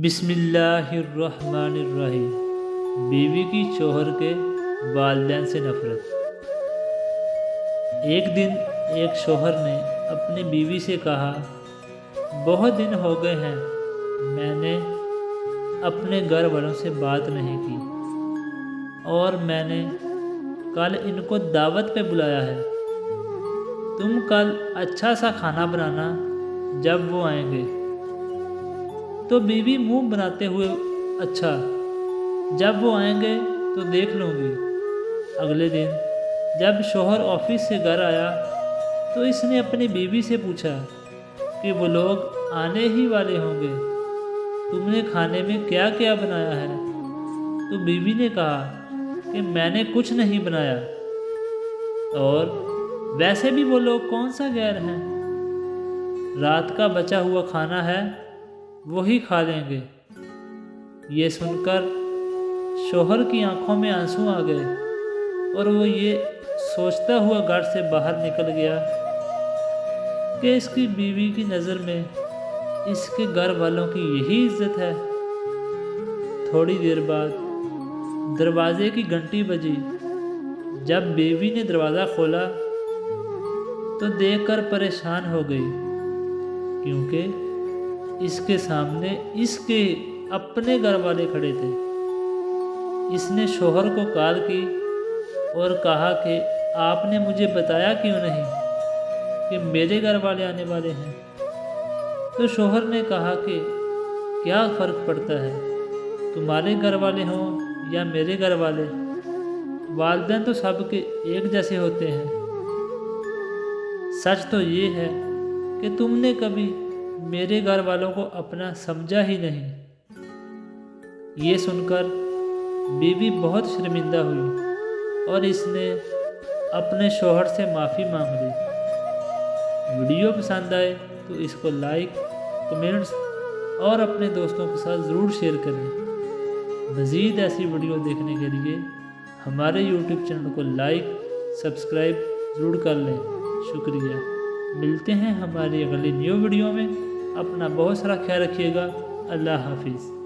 بسم اللہ الرحمن الرحیم۔ بیوی کی شوہر کے والدین سے نفرت۔ ایک دن ایک شوہر نے اپنی بیوی سے کہا، بہت دن ہو گئے ہیں میں نے اپنے گھر والوں سے بات نہیں کی اور میں نے کل ان کو دعوت پہ بلایا ہے۔ تم کل اچھا سا کھانا بنانا جب وہ آئیں گے۔ تو بیوی منہ بناتے ہوئے، اچھا جب وہ آئیں گے تو دیکھ لوں گی۔ اگلے دن جب شوہر آفس سے گھر آیا تو اس نے اپنی بیوی سے پوچھا کہ وہ لوگ آنے ہی والے ہوں گے، تم نے کھانے میں کیا کیا بنایا ہے؟ تو بیوی نے کہا کہ میں نے کچھ نہیں بنایا، اور ویسے بھی وہ لوگ کون سا غیر ہیں، رات کا بچا ہوا کھانا ہے وہی کھا لیں گے۔ یہ سن کر شوہر کی آنکھوں میں آنسو آ گئے اور وہ یہ سوچتا ہوا گھر سے باہر نکل گیا کہ اس کی بیوی کی نظر میں اس کے گھر والوں کی یہی عزت ہے۔ تھوڑی دیر بعد دروازے کی گھنٹی بجی۔ جب بیوی نے دروازہ کھولا تو دیکھ کر پریشان ہو گئی، کیونکہ اس کے سامنے اس کے اپنے گھر والے کھڑے تھے۔ اس نے شوہر کو کال کی اور کہا کہ آپ نے مجھے بتایا کیوں نہیں کہ میرے گھر والے آنے والے ہیں؟ تو شوہر نے کہا کہ کیا فرق پڑتا ہے، تمہارے گھر والے ہوں یا میرے گھر والے، والدین تو سب کے ایک جیسے ہوتے ہیں۔ سچ تو یہ ہے کہ تم نے کبھی میرے گھر والوں کو اپنا سمجھا ہی نہیں۔ یہ سن کر بیوی بہت شرمندہ ہوئی اور اس نے اپنے شوہر سے معافی مانگ لی۔ ویڈیو پسند آئے تو اس کو لائک، کمنٹس اور اپنے دوستوں کے ساتھ ضرور شیئر کریں۔ مزید ایسی ویڈیو دیکھنے کے لیے ہمارے یوٹیوب چینل کو لائک، سبسکرائب ضرور کر لیں۔ شکریہ۔ ملتے ہیں ہماری اگلی نیو ویڈیو میں۔ اپنا بہت سارا خیال رکھیے گا۔ اللہ حافظ۔